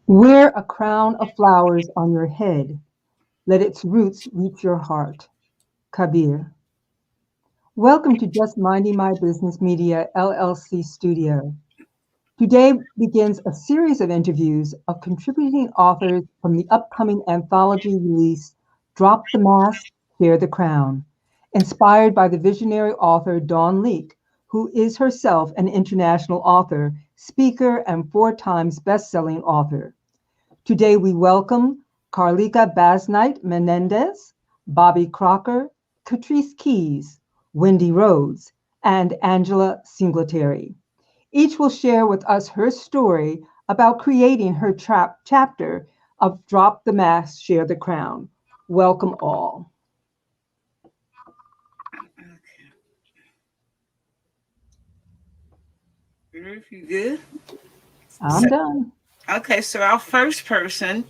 Wear a crown of flowers on your head. Let its roots reach your heart. Kabir. Welcome to Just Minding My Business Media LLC studio. Today begins a series of interviews of contributing authors from the upcoming anthology release, Drop the Mask, Share the Crown, inspired by the visionary author Dawn Lieck, who is herself an international author, speaker, and 4 times best-selling author. Today we welcome Carlika Bazknight Menendez, Bobby Crocker, Katrice Keyes, Wendy Rhodes, and Angela Singletary. Each will share with us her story about creating her chapter of Drop the Mask, Share the Crown. Welcome all. Ruth, you good? I'm done. Okay, so our first person,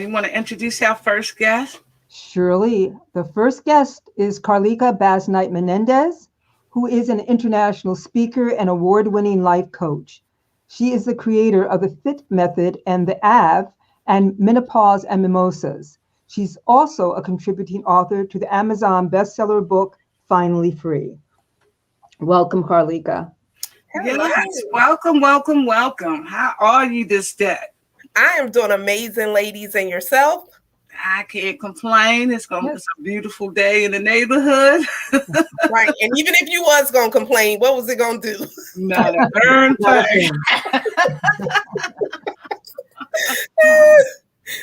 you want to introduce our first guest? Surely. The first guest is Carlika Bazknight Menendez, who is an international speaker and award-winning life coach. She is the creator of the FIT method and the AV and Menopause and Mimosas. She's also a contributing author to the Amazon bestseller book, Finally Free. Welcome, Carlika. Yes, welcome, welcome, welcome. How are you this day? I am doing amazing, ladies, and yourself? I can't complain. It's a beautiful day in the neighborhood. Right, and even if you was going to complain, what was it going to do? Not a darn thing.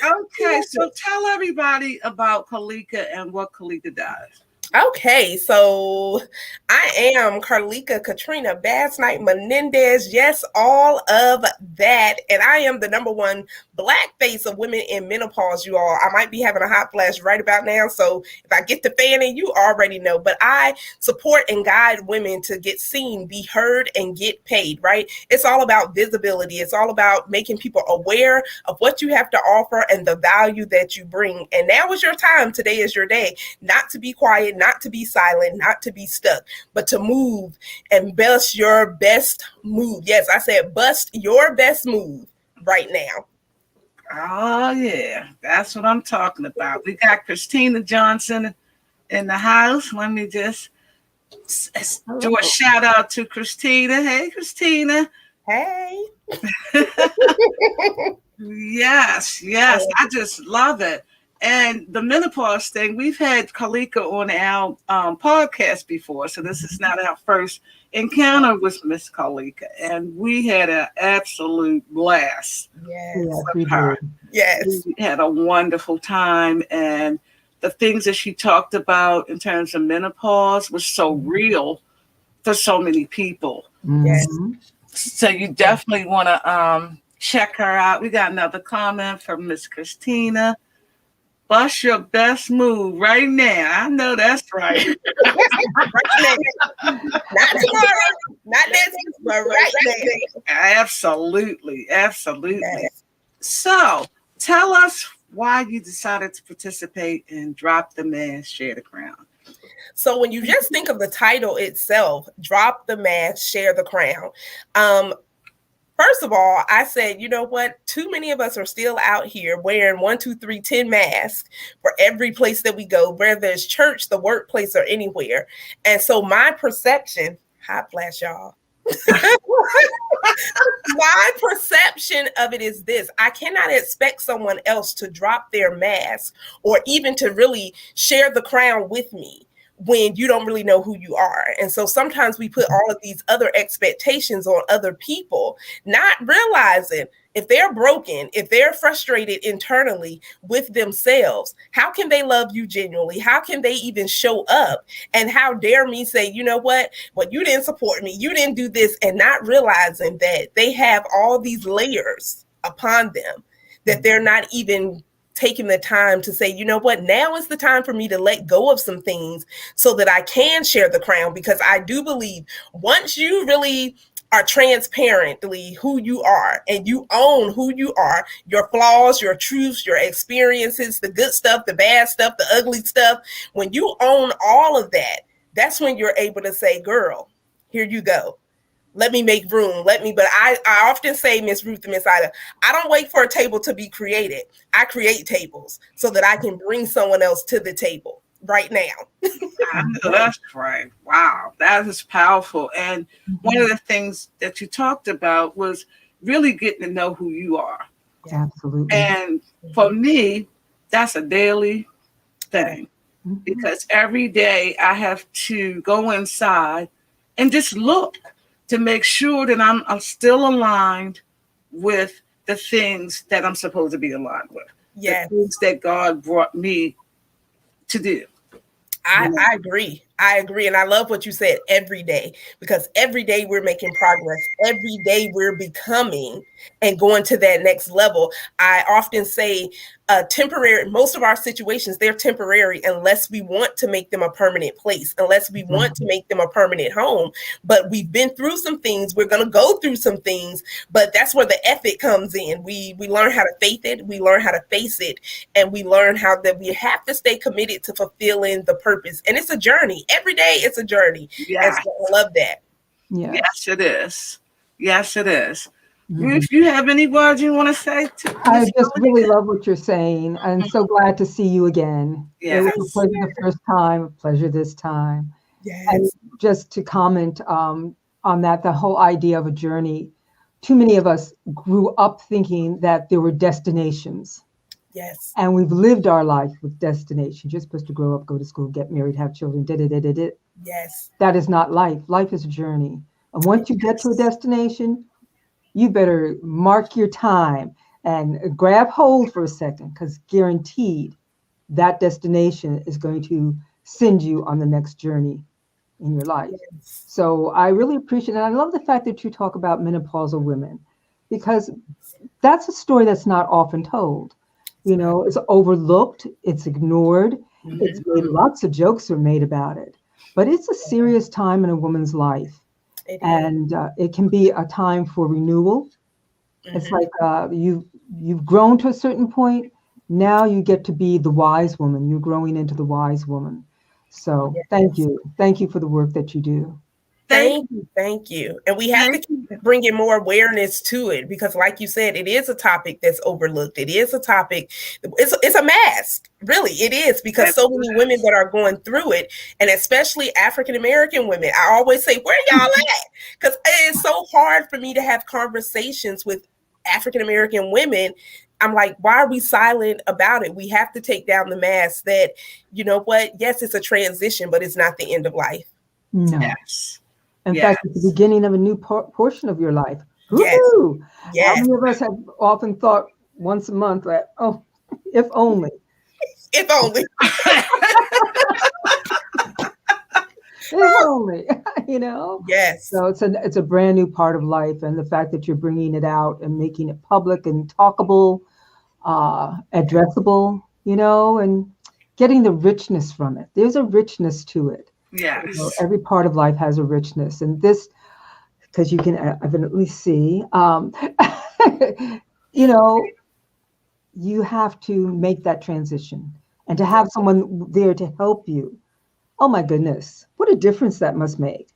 Okay, so tell everybody about Carlika and what Carlika does. Okay, so I am Carlika Katrina Bazknight Menendez. Yes, all of that. And I am the #1 Black face of women in menopause, you all. I might be having a hot flash right about now. So if I get the fanning, you already know. But I support and guide women to get seen, be heard, and get paid, right? It's all about visibility. It's all about making people aware of what you have to offer and the value that you bring. And now is your time. Today is your day. Not to be quiet, not to be silent, not to be stuck, but to move and bust your best move. Yes, I said bust your best move right now. Oh, yeah. That's what I'm talking about. We got Christina Johnson in the house. Let me just do a shout out to Christina. Hey, Christina. Hey. Yes. I just love it. And the menopause thing, we've had Carlika on our podcast before, so this is not our first encounter with Miss Carlika, and we had an absolute blast. Yes, with her. Yes, we had a wonderful time, and the things that she talked about in terms of menopause was so real for so many people. Yes. So you definitely want to check her out. We got another comment from Miss Christina. Bust your best move right now. I know that's right. Right now. Not tomorrow, not next week, but right now. Absolutely. Yes. So tell us why you decided to participate in Drop the Mask, Share the Crown. So when you just think of the title itself, Drop the Mask, Share the Crown. First of all, I said, you know what? Too many of us are still out here wearing 1, 2, 3, 10 masks for every place that we go, whether it's church, the workplace, or anywhere. And so my perception, hot flash, y'all. My perception of it is this: I cannot expect someone else to drop their mask or even to really share the crown with me when you don't really know who you are. And so sometimes we put all of these other expectations on other people, not realizing if they're broken, if they're frustrated internally with themselves, how can they love you genuinely? How can they even show up? And how dare me say, you know what? Well, you didn't support me. You didn't do this. And not realizing that they have all these layers upon them that they're not even taking the time to say, you know what, now is the time for me to let go of some things so that I can share the crown. Because I do believe once you really are transparently who you are and you own who you are, your flaws, your truths, your experiences, the good stuff, the bad stuff, the ugly stuff, when you own all of that, that's when you're able to say, girl, here you go. Let me make room. But I often say, Miss Ruth and Miss Ida, I don't wait for a table to be created. I create tables so that I can bring someone else to the table right now. I know that's right. Wow, that is powerful. And one of the things that you talked about was really getting to know who you are. Absolutely. And for me, that's a daily thing because every day I have to go inside and just look to make sure that I'm still aligned with the things that I'm supposed to be aligned with. Yes. The things that God brought me to do. I agree. And I love what you said, every day, because every day we're making progress. Every day we're becoming and going to that next level. I often say temporary, most of our situations, they're temporary unless we want to make them a permanent place, unless we want to make them a permanent home. But we've been through some things. We're going to go through some things, but that's where the effort comes in. We learn how to faith it. We learn how to face it. And we learn how that we have to stay committed to fulfilling the purpose. And it's a journey. Every day it's a journey. Yes. I love that. Yes, it is. Yes, it is. Ruth, you have any words you want to say? I just really love what you're saying. I'm so glad to see you again. Yes. It was a pleasure the first time, a pleasure this time. Yes. And just to comment on that, the whole idea of a journey, too many of us grew up thinking that there were destinations. Yes. And we've lived our life with destinations. You're supposed to grow up, go to school, get married, have children, Yes. That is not life. Life is a journey. And once you get to a destination, you better mark your time and grab hold for a second, because guaranteed that destination is going to send you on the next journey in your life. Yes. So I really appreciate it. And I love the fact that you talk about menopausal women, because that's a story that's not often told. You know, it's overlooked, it's ignored, it's made, lots of jokes are made about it, but it's a serious time in a woman's life. And it can be a time for renewal. It's like you've grown to a certain point. Now you get to be the wise woman. You're growing into the wise woman. So thank you. Thank you for the work that you do. Thank you. And we have to keep bringing more awareness to it, because like you said, it is a topic that's overlooked. It is a topic. It's a mask. Really, it is, because so many women that are going through it, and especially African-American women, I always say, where y'all at? Because it's so hard for me to have conversations with African-American women. I'm like, why are we silent about it? We have to take down the mask that, you know what? Yes, it's a transition, but it's not the end of life. No. Yes. In fact, it's the beginning of a new portion of your life. Yes. How many of us have often thought once a month that, oh, if only. If only. If only, you know? Yes. So it's a brand new part of life. And the fact that you're bringing it out and making it public and talkable, addressable, you know, and getting the richness from it. There's a richness to it. Yes. You know, every part of life has a richness, and this, because you can evidently see, you know, you have to make that transition, and to have someone there to help you. Oh my goodness, what a difference that must make.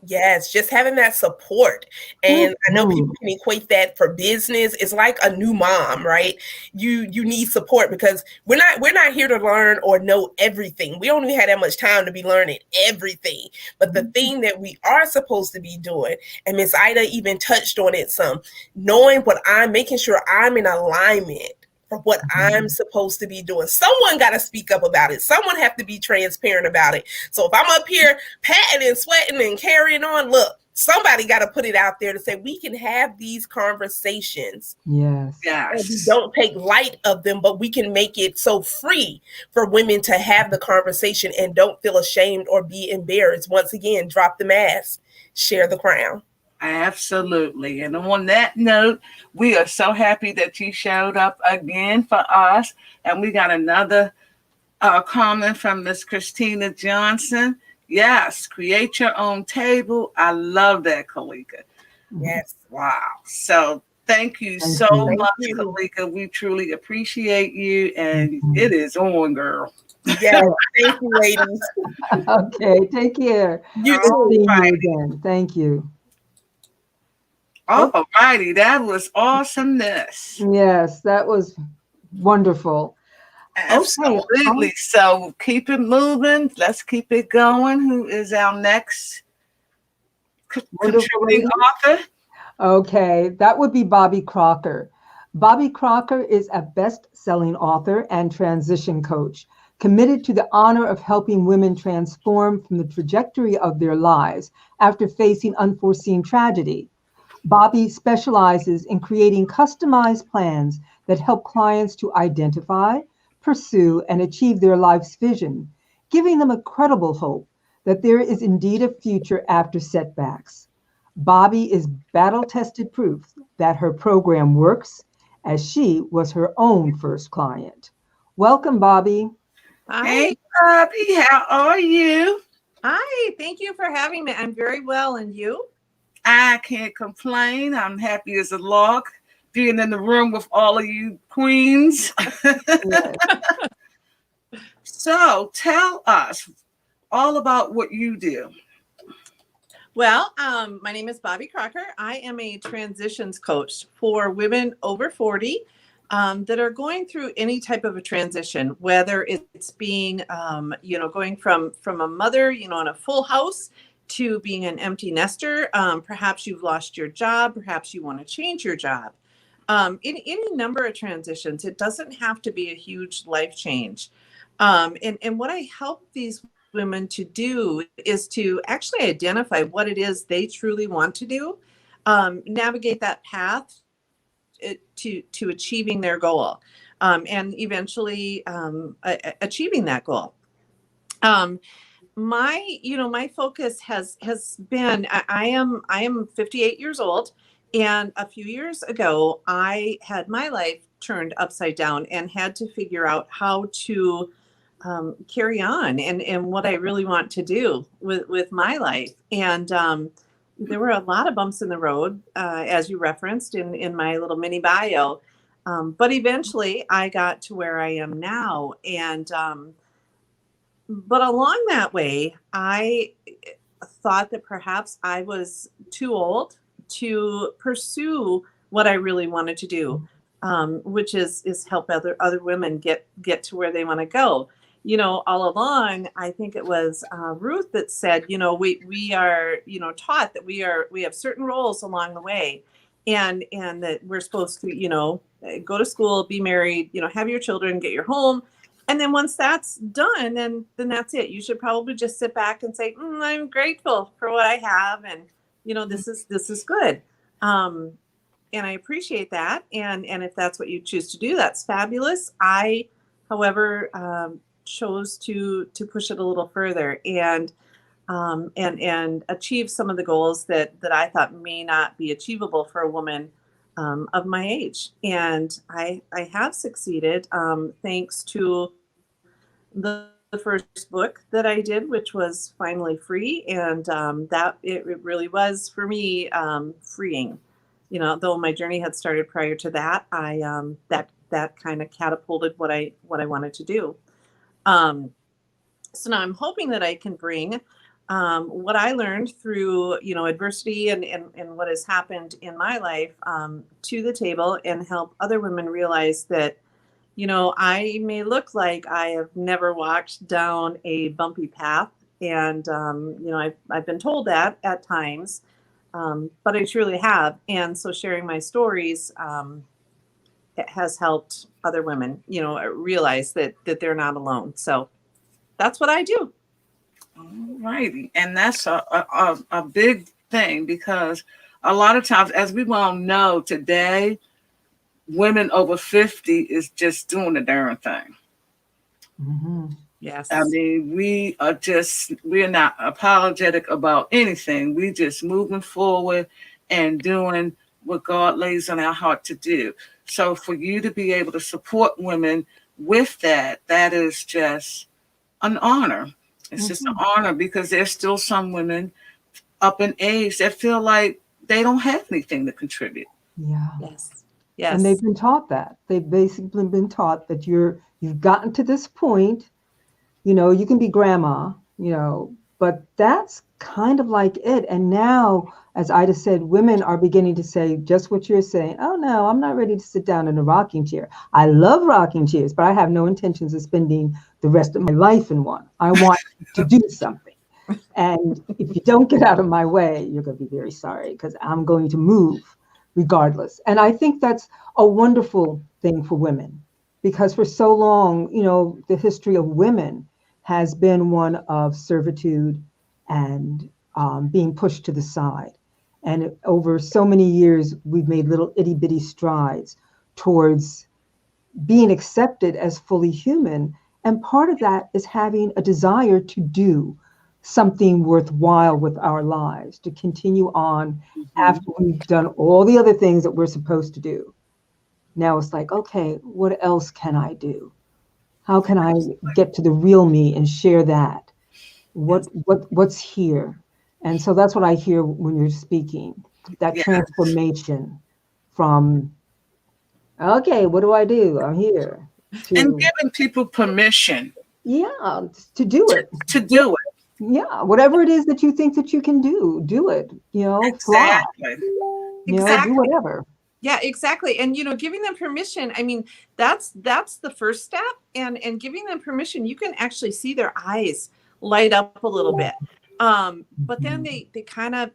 Yes, just having that support. And I know people can equate that for business. It's like a new mom, right? You need support, because we're not here to learn or know everything. We don't even have that much time to be learning everything. But the thing that we are supposed to be doing, and Miss Ida even touched on it some, knowing what I'm making sure I'm in alignment for what I'm supposed to be doing. Someone got to speak up about it. Someone have to be transparent about it. So if I'm up here patting and sweating and carrying on, look, somebody got to put it out there to say we can have these conversations. Yes. And we don't take light of them, but we can make it so free for women to have the conversation and don't feel ashamed or be embarrassed. Once again, drop the mask, share the crown. Absolutely. And on that note, we are so happy that you showed up again for us. And we got another comment from Miss Christina Johnson. Yes, create your own table. I love that, Carlika. Yes. Wow. So thank you so much, Carlika. We truly appreciate you. And it is on, girl. Yeah. Thank you, ladies. Okay. Take care. You too. See you again. Thank you. All righty. That was awesomeness. Yes, that was wonderful. Absolutely. Okay. So keep it moving. Let's keep it going. Who is our next contributing author? Okay, that would be Bobby Crocker. Bobby Crocker is a best-selling author and transition coach, committed to the honor of helping women transform from the trajectory of their lives after facing unforeseen tragedy. Bobby specializes in creating customized plans that help clients to identify, pursue, and achieve their life's vision, giving them a credible hope that there is indeed a future after setbacks. Bobby is battle-tested proof that her program works, as she was her own first client. Welcome, Bobby. Hi. Hey, Bobby, how are you? Hi, thank you for having me. I'm very well, and you? I can't complain. I'm happy as a lark being in the room with all of you queens. So tell us all about what you do. Well, my name is Bobby Crocker. I am a transitions coach for women over 40 that are going through any type of a transition, whether it's being, going from a mother, in a full house to being an empty nester. Perhaps you've lost your job. Perhaps you want to change your job. In any number of transitions, it doesn't have to be a huge life change. And what I help these women to do is to actually identify what it is they truly want to do, navigate that path to achieving their goal, and eventually achieving that goal. My focus has been, I am 58 years old, and a few years ago I had my life turned upside down and had to figure out how to carry on and what I really want to do with my life. And there were a lot of bumps in the road, as you referenced in my little mini bio. But eventually I got to where I am now. And but along that way, I thought that perhaps I was too old to pursue what I really wanted to do, which is help other women get to where they want to go. All along, I think it was Ruth that said, we are, taught that we have certain roles along the way, and that we're supposed to, go to school, be married, have your children, get your home. And then once that's done, then that's it. You should probably just sit back and say, I'm grateful for what I have. And, this is good. And I appreciate that. And if that's what you choose to do, that's fabulous. I, however, chose to push it a little further and achieve some of the goals that I thought may not be achievable for a woman of my age. And I have succeeded, thanks to the first book that I did, which was finally free. And that it really was for me freeing. Though my journey had started prior to that, I that kind of catapulted what I wanted to do. So now I'm hoping that I can bring what I learned through, adversity and what has happened in my life to the table and help other women realize that, I may look like I have never walked down a bumpy path. And, I've been told that at times, but I truly have. And so sharing my stories it has helped other women, realize that they're not alone. So that's what I do. All righty. And that's a big thing, because a lot of times, as we well know today, women over 50 is just doing the darn thing. Mm-hmm. Yes. I mean, we're not apologetic about anything. We just moving forward and doing what God lays on our heart to do. So for you to be able to support women with that is just an honor. It's just an honor, because there's still some women up in age that feel like they don't have anything to contribute. Yeah. Yes. Yes. And they've been taught that. They've basically been taught that you've gotten to this point, you can be grandma, but that's kind of like it. And now, as Ida said, women are beginning to say just what you're saying. Oh, no, I'm not ready to sit down in a rocking chair. I love rocking chairs, but I have no intentions of spending the rest of my life in one. I want to do something. And if you don't get out of my way, you're going to be very sorry, because I'm going to move regardless. And I think that's a wonderful thing for women, because for so long, the history of women has been one of servitude and being pushed to the side. And over so many years, we've made little itty bitty strides towards being accepted as fully human. And part of that is having a desire to do something worthwhile with our lives, to continue on after we've done all the other things that we're supposed to do. Now it's like, okay, what else can I do? How can I get to the real me and share that? What's here? And so that's what I hear when you're speaking, that transformation from, okay, what do I do? I'm here. And giving people permission. Yeah, to do it. To do it. Yeah, whatever it is that you think that you can do it, Exactly. fly. Exactly. Do whatever. Yeah, exactly. And, giving them permission, I mean, that's the first step. And giving them permission, you can actually see their eyes light up a little bit. But then they kind of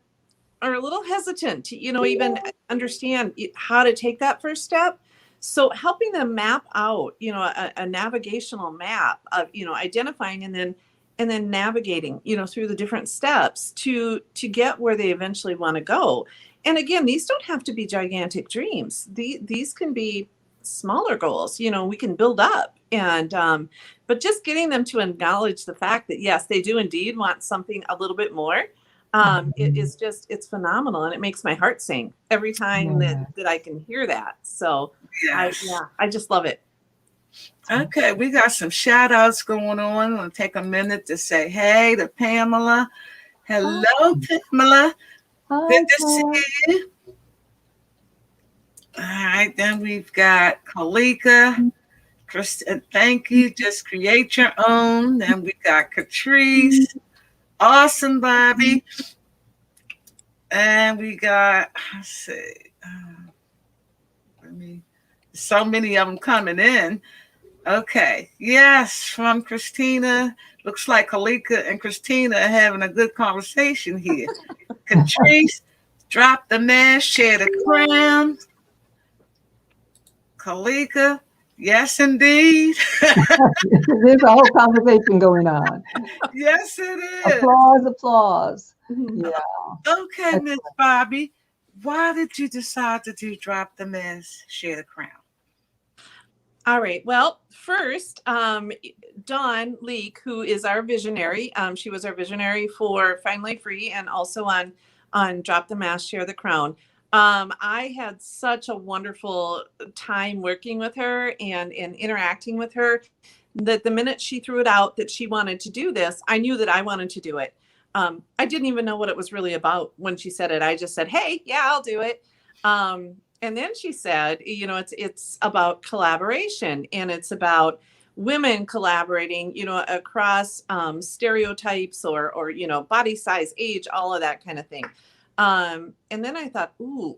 are a little hesitant to, even understand how to take that first step. So helping them map out, a navigational map of, identifying and then navigating, through the different steps to get where they eventually want to go. And again, these don't have to be gigantic dreams. These can be smaller goals, we can build up. And but just getting them to acknowledge the fact that, yes, they do indeed want something a little bit more. It's phenomenal. And it makes my heart sing every time that I can hear that. So yes. I just love it. Okay, we got some shout outs going on. We'll take a minute to say hey to Pamela. Hello, Pamela. Good to see you. All right, then we've got Carlika. Kristen, thank you. Just create your own. Then we got Katrice. Awesome, Bobby. And we got, let's see. So many of them coming in. Okay. Yes, from Christina. Looks like Carlika and Christina are having a good conversation here. Katrice, drop the mask, share the crown. Carlika, yes, indeed. There's a whole conversation going on. Yes, it is. Applause. Yeah. Okay, Miss Bobby, why did you decide to do drop the mask, share the crown? All right. Well, first, Dawn Lieck, who is our visionary, she was our visionary for Finally Free and also on Drop the Mask, Share the Crown. I had such a wonderful time working with her and interacting with her that the minute she threw it out that she wanted to do this, I knew that I wanted to do it. I didn't even know what it was really about when she said it. I just said, hey, yeah, I'll do it. And then she said, it's about collaboration and it's about women collaborating, across stereotypes or body size, age, all of that kind of thing. And then I thought, ooh,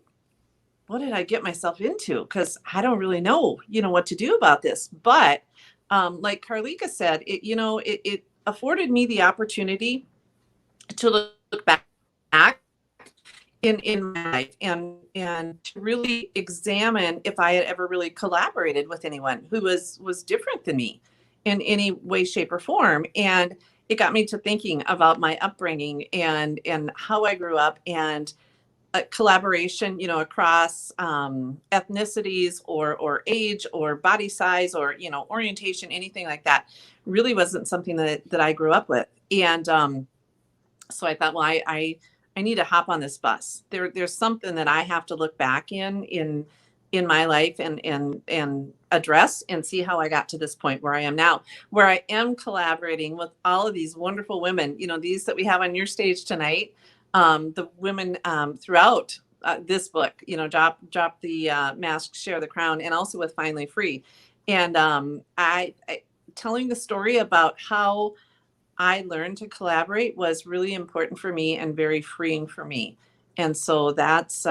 what did I get myself into? Because I don't really know, what to do about this. But like Carlika said, it afforded me the opportunity to look back in my life, and to really examine if I had ever really collaborated with anyone who was different than me in any way, shape, or form. And it got me to thinking about my upbringing and how I grew up, and collaboration, across ethnicities or age or body size or, orientation, anything like that really wasn't something that I grew up with. And so I thought, well, I need to hop on this bus. There's something that I have to look back in my life and address and see how I got to this point where I am now, where I am collaborating with all of these wonderful women, these that we have on your stage tonight, the women throughout this book, drop the mask, share the crown, and also with Finally Free. And I telling the story about how I learned to collaborate was really important for me and very freeing for me. And so that's,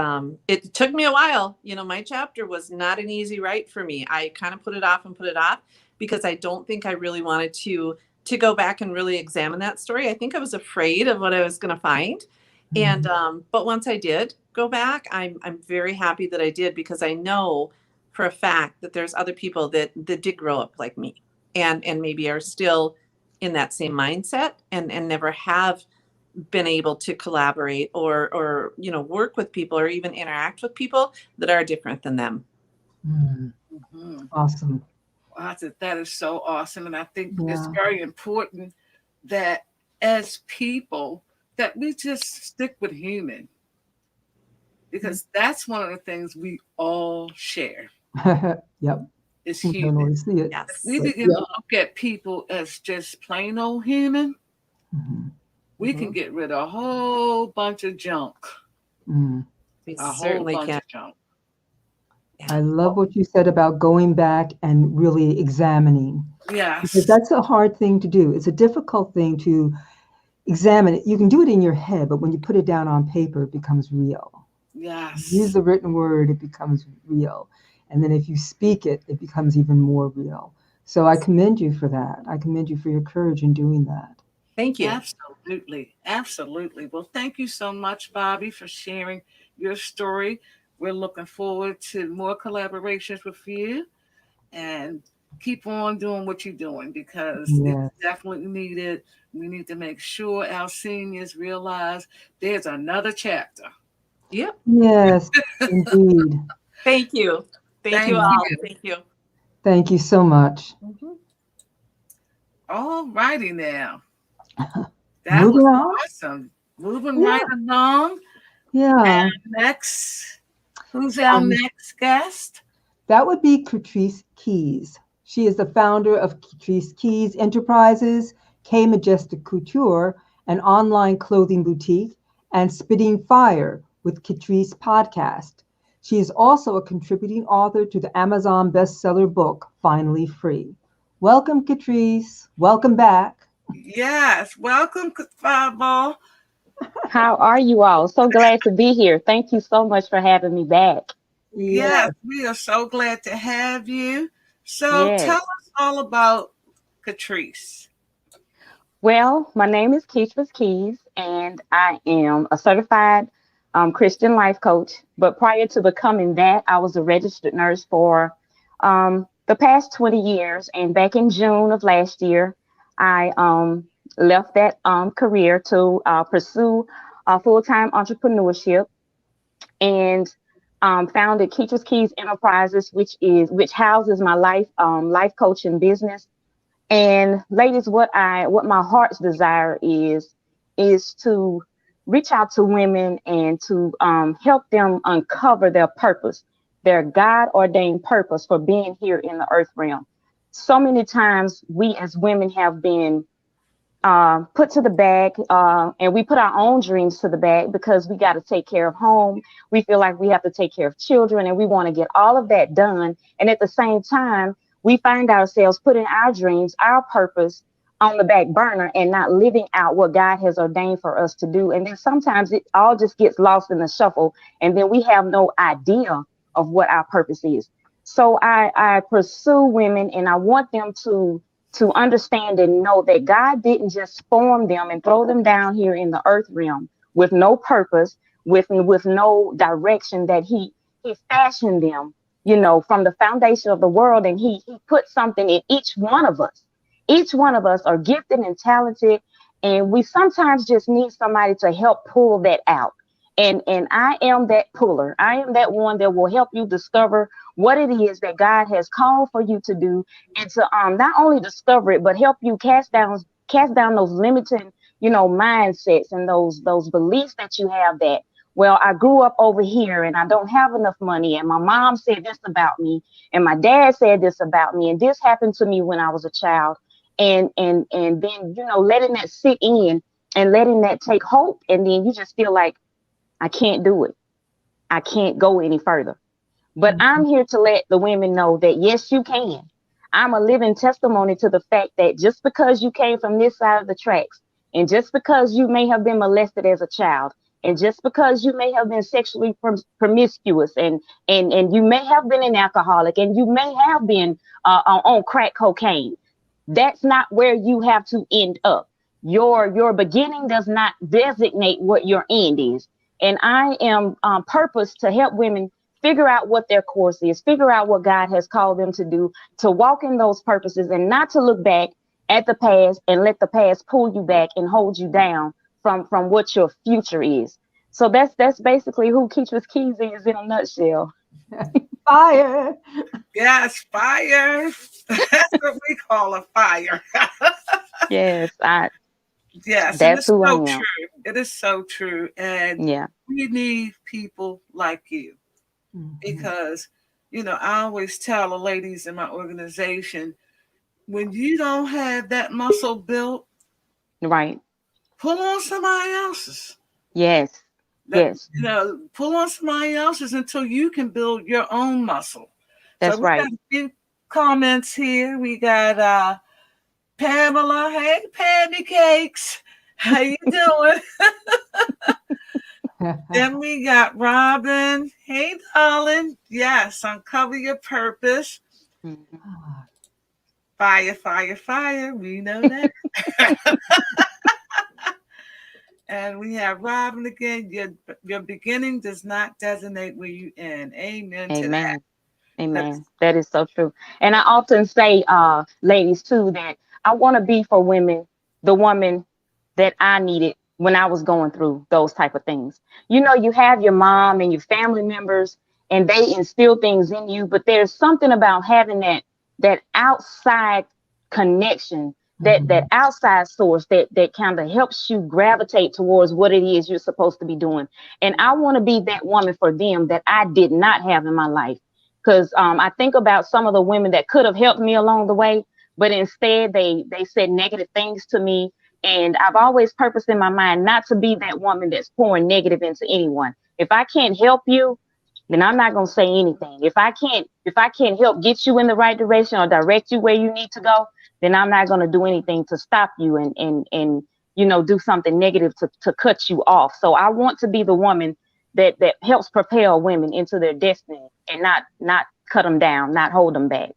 it took me a while. My chapter was not an easy write for me. I kind of put it off because I don't think I really wanted to go back and really examine that story. I think I was afraid of what I was going to find. And, but once I did go back, I'm very happy that I did, because I know for a fact that there's other people that did grow up like me and maybe are still in that same mindset and never have been able to collaborate or work with people or even interact with people that are different than them. Awesome. Wow, that is so awesome. And I think it's very important that as people that we just stick with human, because that's one of the things we all share. Yep. It's You human. don't always see it. Yes. If we begin to look at people as just plain old human, we can get rid of a whole bunch of junk. We certainly whole bunch can. of junk. I love what you said about going back and really examining. Yes. Because that's a hard thing to do. It's a difficult thing to examine it. You can do it in your head, but when you put it down on paper, it becomes real. Yes. Use the written word, it becomes real. And then if you speak it, it becomes even more real. So I commend you for that. I commend you for your courage in doing that. Thank you. Absolutely. Absolutely. Well, thank you so much, Bobby, for sharing your story. We're looking forward to more collaborations with you, and keep on doing what you're doing, because it's definitely needed. We need to make sure our seniors realize there's another chapter. Yep. Yes, indeed. Thank you. Thank you all. Thank you. Thank you so much. All righty now. That Moving was on. awesome. Moving right along. Yeah. And next, who's our next guest? That would be Katrice Keyes. She is the founder of Katrice Keyes Enterprises, K Majestic Couture, an online clothing boutique, and Spitting Fire with Katrice podcast. She is also a contributing author to the Amazon bestseller book, Finally Free. Welcome, Katrice. Welcome back. Yes, welcome, Fireball. How are you all? So glad to be here. Thank you so much for having me back. Yes, we are so glad to have you. So tell us all about Katrice. Well, my name is Katrice Keyes, and I am a certified Christian life coach. But prior to becoming that, I was a registered nurse for the past 20 years. And back in June of last year, I left that career to pursue full-time entrepreneurship, and founded Katrice Keyes Enterprises, which houses my life coaching business. And ladies, what my heart's desire is to reach out to women and to help them uncover their purpose, their God-ordained purpose for being here in the earth realm. So many times we as women have been put to the back, and we put our own dreams to the back because we got to take care of home. We feel like we have to take care of children, and we want to get all of that done. And at the same time, we find ourselves putting our dreams, our purpose on the back burner and not living out what God has ordained for us to do. And then sometimes it all just gets lost in the shuffle, and then we have no idea of what our purpose is. So I pursue women, and I want them to understand and know that God didn't just form them and throw them down here in the earth realm with no purpose, with no direction, that he fashioned them, from the foundation of the world, and he put something in each one of us. Each one of us are gifted and talented, and we sometimes just need somebody to help pull that out. And I am that puller. I am that one that will help you discover what it is that God has called for you to do, and to not only discover it, but help you cast down those limiting, mindsets and those beliefs that you have, that, well, I grew up over here and I don't have enough money, and my mom said this about me, and my dad said this about me, and this happened to me when I was a child. And then, letting that sit in and letting that take hope. And then you just feel like, I can't do it. I can't go any further. But I'm here to let the women know that, yes, you can. I'm a living testimony to the fact that just because you came from this side of the tracks, and just because you may have been molested as a child, and just because you may have been sexually promiscuous, and you may have been an alcoholic, and you may have been on crack cocaine, that's not where you have to end up. Your beginning does not designate what your end is. And I am on purpose to help women figure out what their course is, figure out what God has called them to do, to walk in those purposes, and not to look back at the past and let the past pull you back and hold you down from what your future is. So that's basically who Katrice Keyes is in a nutshell. Fire. Yes, fire. That's what we call a fire. Yes, yes, that's who I am. True. It is so true. And we need people like you, because, I always tell the ladies in my organization, when you don't have that muscle built, right, pull on somebody else's. Yes. Yes. Pull on somebody else's until you can build your own muscle. That's so we right. got a few comments here. We got Pamela. Hey, Pammy Cakes. How you doing? Then we got Robin. Hey, darling. Yes, uncover your purpose. Fire, fire, fire. We know that. And we have Robin again. Your beginning does not designate where you end. Amen to that. Amen. That is so true. And I often say, ladies, too, that I want to be for women the woman that I needed when I was going through those type of things. You have your mom and your family members, and they instill things in you, but there's something about having that outside connection, that outside source that kind of helps you gravitate towards what it is you're supposed to be doing. And I want to be that woman for them that I did not have in my life. Because I think about some of the women that could have helped me along the way, but instead they said negative things to me. And I've always purposed in my mind not to be that woman that's pouring negative into anyone. If I can't help you, then I'm not going to say anything. If I can't help get you in the right direction or direct you where you need to go, then I'm not going to do anything to stop you and do something negative to cut you off. So I want to be the woman that helps propel women into their destiny, and not cut them down, not hold them back.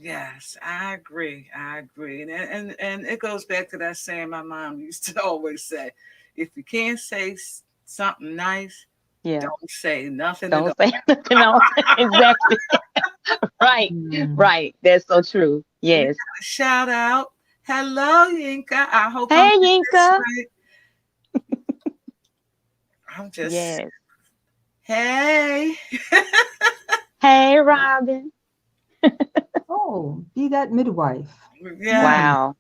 Yes, I agree. And it goes back to that saying my mom used to always say, if you can't say something nice, don't say nothing. Don't say nothing else. Exactly. Right. That's so true. Yes. Shout out. Hello, Yinka. I hope. Hey, Yinka. I'm just. Yes. Hey. Hey, Robin. Oh, be that midwife. Yeah. Wow.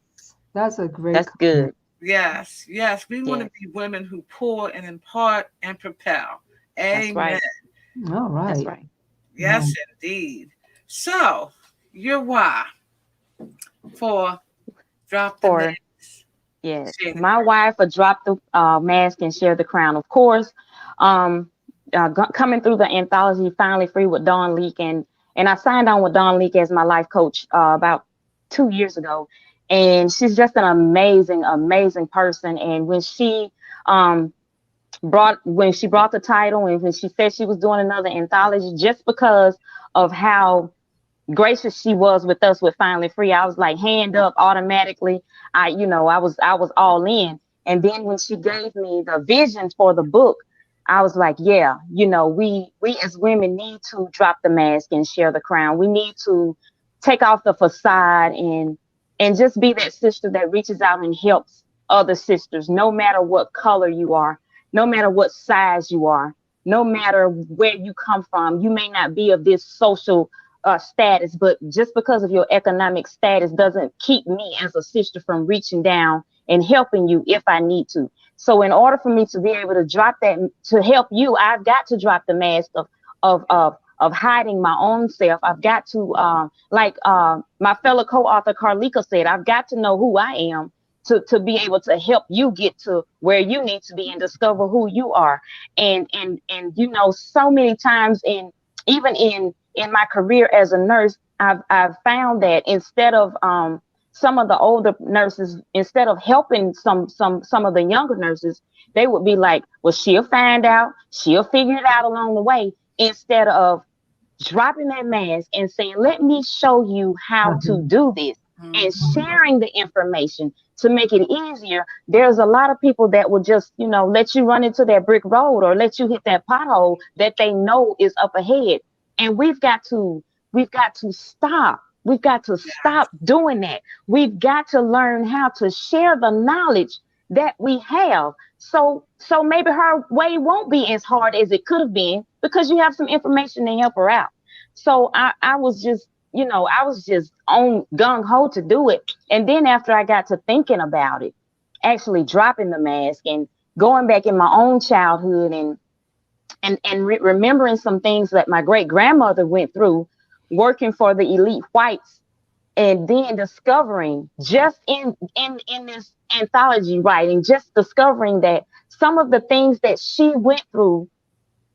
That's a great. That's good. Yes. We want to be women who pour and impart and propel. Amen. That's right. All right. That's right. Yes, indeed. So, your why for drop the mask. Yes. My why for drop the mask and share the crown. Of course, coming through the anthology, Finally Free with Dawn Lieck, and I signed on with Dawn Lieck as my life coach about 2 years ago. And she's just an amazing, amazing person. And when she brought the title, and when she said she was doing another anthology, just because of how gracious she was with us with Finally Free, I was like, hand up automatically. I was all in. And then when she gave me the vision for the book, I was like, yeah, we as women need to drop the mask and share the crown. We need to take off the facade and just be that sister that reaches out and helps other sisters, no matter what color you are, no matter what size you are, no matter where you come from. You may not be of this social status, but just because of your economic status doesn't keep me as a sister from reaching down and helping you if I need to. So in order for me to be able to drop that, to help you, I've got to drop the mask of hiding my own self. I've got to, my fellow co-author Carlika said, I've got to know who I am to be able to help you get to where you need to be and discover who you are. And so many times even in my career as a nurse, I've found that instead of some of the older nurses, instead of helping some of the younger nurses, they would be like, well, she'll find out, she'll figure it out along the way, instead of dropping that mask and saying, let me show you how to do this, and sharing the information to make it easier. There's a lot of people that will just, let you run into that brick road or let you hit that pothole that they know is up ahead. And we've got to stop. We've got to stop doing that. We've got to learn how to share the knowledge that we have. So maybe her way won't be as hard as it could have been because you have some information to help her out. So I was just on gung ho to do it. And then after I got to thinking about it, actually dropping the mask and going back in my own childhood and remembering some things that my great grandmother went through working for the elite whites, and then discovering just in this anthology writing, just discovering that some of the things that she went through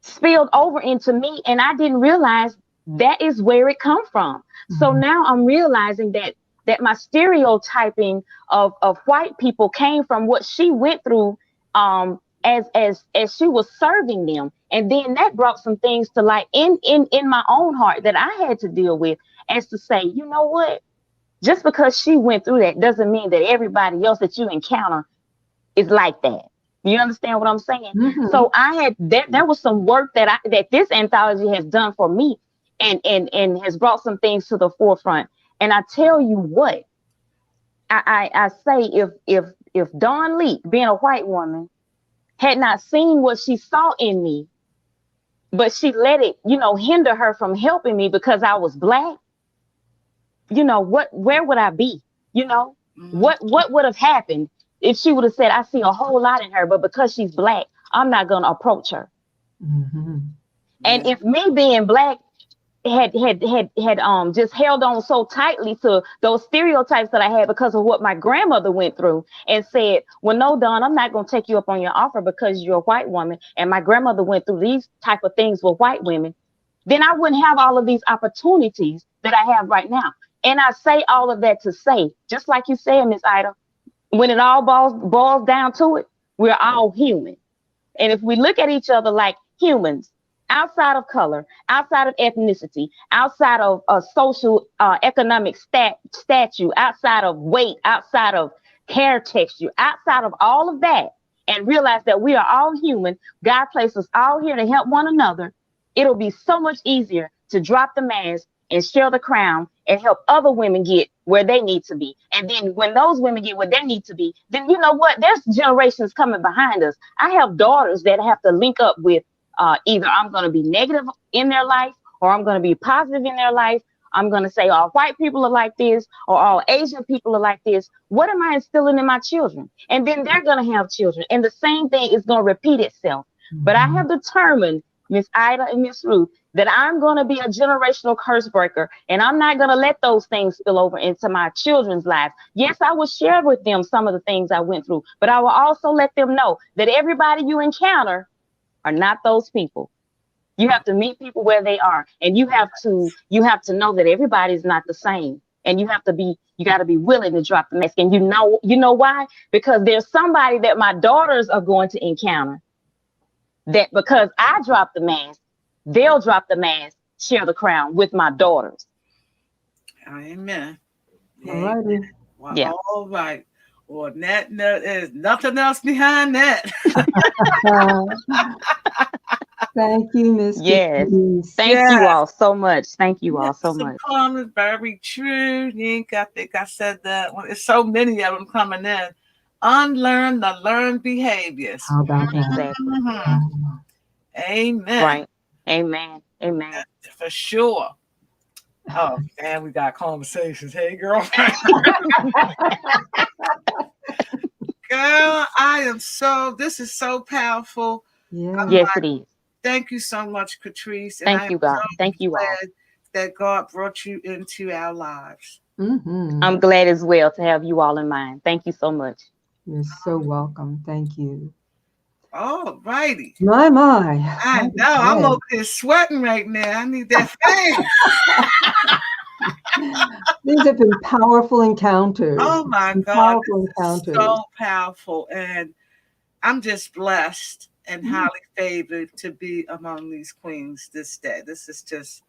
spilled over into me, and I didn't realize that is where it come from. So now I'm realizing that my stereotyping of white people came from what she went through as she was serving them. And then that brought some things to light in my own heart that I had to deal with, as to say, you know what? Just because she went through that doesn't mean that everybody else that you encounter is like that. You understand what I'm saying? Mm-hmm. So there was some work that this anthology has done for me and has brought some things to the forefront. And I tell you what, I say if Dawn Lieck, being a white woman, had not seen what she saw in me, but she let it, hinder her from helping me because I was Black, where would I be? What would have happened if she would have said, I see a whole lot in her, but because she's Black, I'm not going to approach her. Mm-hmm. And if me being Black had just held on so tightly to those stereotypes that I had because of what my grandmother went through, and said, well, no, Dawn, I'm not going to take you up on your offer because you're a white woman, and my grandmother went through these type of things with white women, then I wouldn't have all of these opportunities that I have right now. And I say all of that to say, just like you said, Miss Ida, when it all boils down to it, we're all human. And if we look at each other like humans, outside of color, outside of ethnicity, outside of social economic stature, outside of weight, outside of hair texture, outside of all of that, and realize that we are all human, God placed us all here to help one another, it'll be so much easier to drop the mask and share the crown and help other women get where they need to be. And then when those women get where they need to be, then you know what? There's generations coming behind us. I have daughters that have to link up with either I'm going to be negative in their life or I'm going to be positive in their life. I'm going to say all white people are like this or all Asian people are like this. What am I instilling in my children? And then they're going to have children. And the same thing is going to repeat itself. Mm-hmm. But I have determined, Miss Ida and Miss Ruth, that I'm going to be a generational curse breaker, and I'm not going to let those things spill over into my children's lives. Yes, I will share with them some of the things I went through, but I will also let them know that everybody you encounter are not those people. You have to meet people where they are, and you have to know that everybody's not the same, and you got to be willing to drop the mask. And you know why? Because there's somebody that my daughters are going to encounter that because I dropped the mask, they'll drop the mask, share the crown with my daughters. Amen. All righty. Well, yeah. All right. Well, there's nothing else behind that. Thank you, Miss Yes. Katrice. Thank you all so much. Thank you all so Yes, the much. poem is very true. Yink, I think I said that. Well, there's so many of them coming in. Unlearn the learned behaviors. How about that? Exactly. Mhm. Amen. Right. Amen. Amen. For sure. Oh, man, we got conversations. Hey, girlfriend. Girl, this is so powerful. Yeah. Yes, it is. Thank you so much, Katrice. And I Thank am you, God. so Thank you all. glad that God brought you into our lives. I'm glad as well to have you all in mind. Thank you so much. You're so welcome. Thank you. All righty. My. I know. I'm over here sweating right now. I need that fan. These have been powerful encounters. Oh my God. Powerful encounters. So powerful. And I'm just blessed and highly favored to be among these queens this day. This is just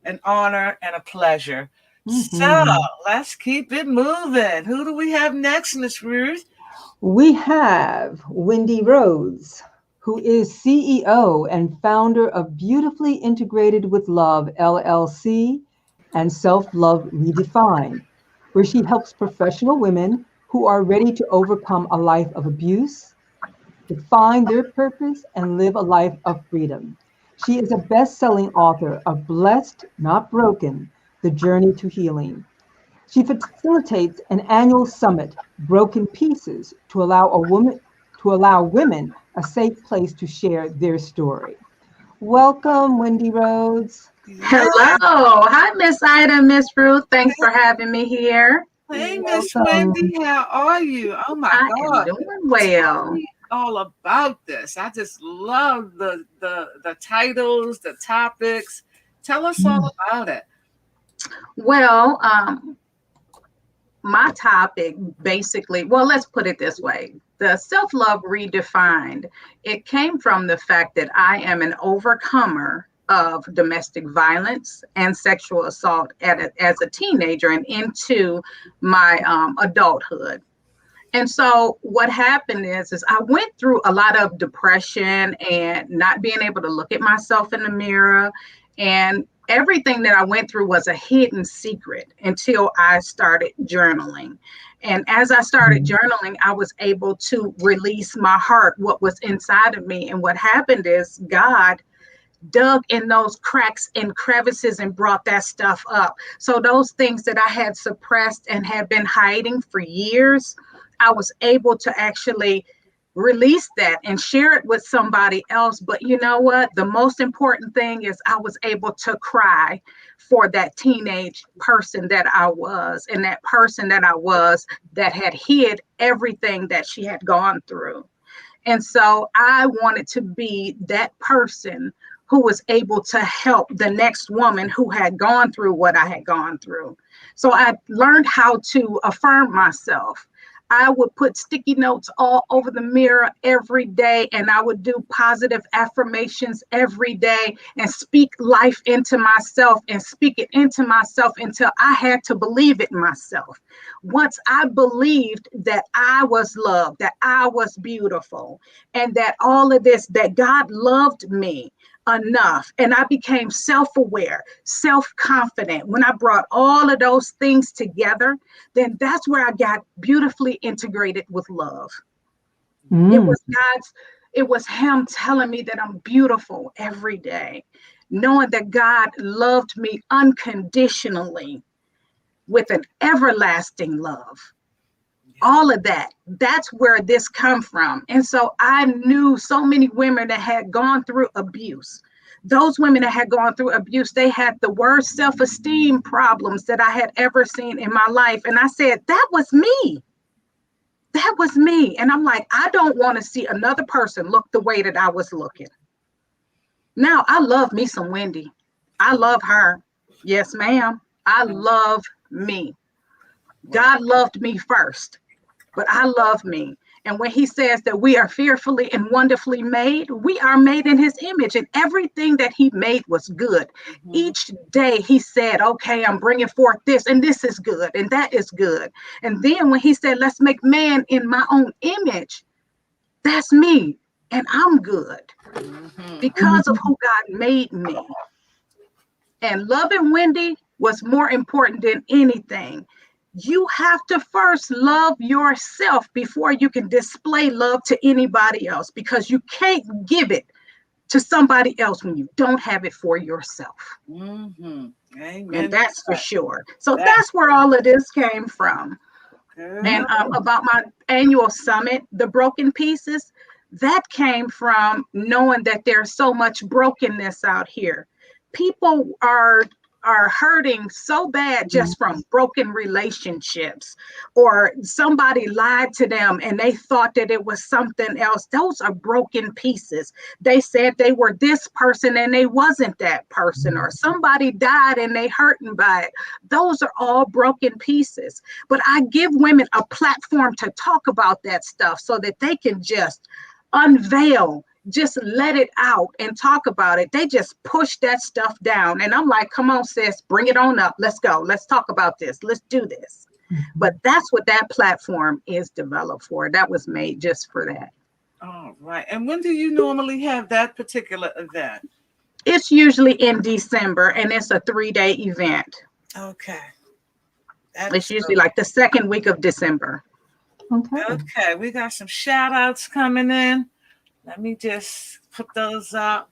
an honor and a pleasure. So let's keep it moving. Who do we have next, Miss Ruth? We have Wendy Rhodes, who is CEO and founder of Beautifully Integrated with Love, LLC, and Self-Love Redefined, where she helps professional women who are ready to overcome a life of abuse, to find their purpose, and live a life of freedom. She is a best-selling author of Blessed, Not Broken, The Journey to Healing. She facilitates an annual summit, Broken Pieces, to allow women a safe place to share their story. Welcome, Wendy Rhodes. Hello. Hi, Miss Ida, Miss Ruth. Thanks for having me here. Hey, Miss Wendy, how are you? Oh my God. I am doing well. All about this. I just love the titles, the topics. Tell us all about it. Well, my topic basically, well, let's put it this way. The self-love redefined, it came from the fact that I am an overcomer of domestic violence and sexual assault as a teenager and into my adulthood. And so what happened is I went through a lot of depression and not being able to look at myself in the mirror. And everything that I went through was a hidden secret until I started journaling. And as I started journaling, I was able to release my heart, what was inside of me. And what happened is God dug in those cracks and crevices and brought that stuff up. So those things that I had suppressed and had been hiding for years, I was able to actually release that and share it with somebody else. But you know what? The most important thing is I was able to cry for that teenage person that I was, and that person that I was that had hid everything that she had gone through. And so I wanted to be that person who was able to help the next woman who had gone through what I had gone through. So I learned how to affirm myself. I would put sticky notes all over the mirror every day, and I would do positive affirmations every day and speak life into myself and speak it into myself until I had to believe it myself. Once I believed that I was loved, that I was beautiful, and that all of this, that God loved me enough, and I became self-aware, self-confident. When I brought all of those things together, then that's where I got beautifully integrated with love. It was him telling me that I'm beautiful every day, knowing that God loved me unconditionally with an everlasting love. All of that, that's where this come from. And so I knew so many women that had gone through abuse. Those women that had gone through abuse, they had the worst self-esteem problems that I had ever seen in my life. And I said, that was me. That was me. And I'm like, I don't want to see another person look the way that I was looking. Now, I love me some Wendy. I love her. Yes, ma'am. I love me. God loved me first. But I love me. And when he says that we are fearfully and wonderfully made, we are made in his image, and everything that he made was good. Each day he said, okay, I'm bringing forth this, and this is good, and that is good. And then when he said, let's make man in my own image, that's me. and I'm good because of who God made me. And loving Wendy was more important than anything. You have to first love yourself before you can display love to anybody else, because you can't give it to somebody else when you don't have it for yourself. Amen. And that's for sure. So that's where all of this came from. And about my annual summit, the broken pieces, that came from knowing that there's so much brokenness out here. People are hurting so bad just from broken relationships, or somebody lied to them and they thought that it was something else. Those are broken pieces. They said they were this person and they wasn't that person, or somebody died and they hurting by it. Those are all broken pieces. But I give women a platform to talk about that stuff so that they can just unveil, just let it out and talk about it. They just push that stuff down. And I'm like, come on, sis, bring it on up. Let's go. Let's talk about this. Let's do this. But that's what that platform is developed for. That was made just for that. All right. And when do you normally have that particular event? It's usually in December, and it's a 3-day event. Okay. It's usually like the second week of December. Okay. We got some shout outs coming in. Let me just put those up.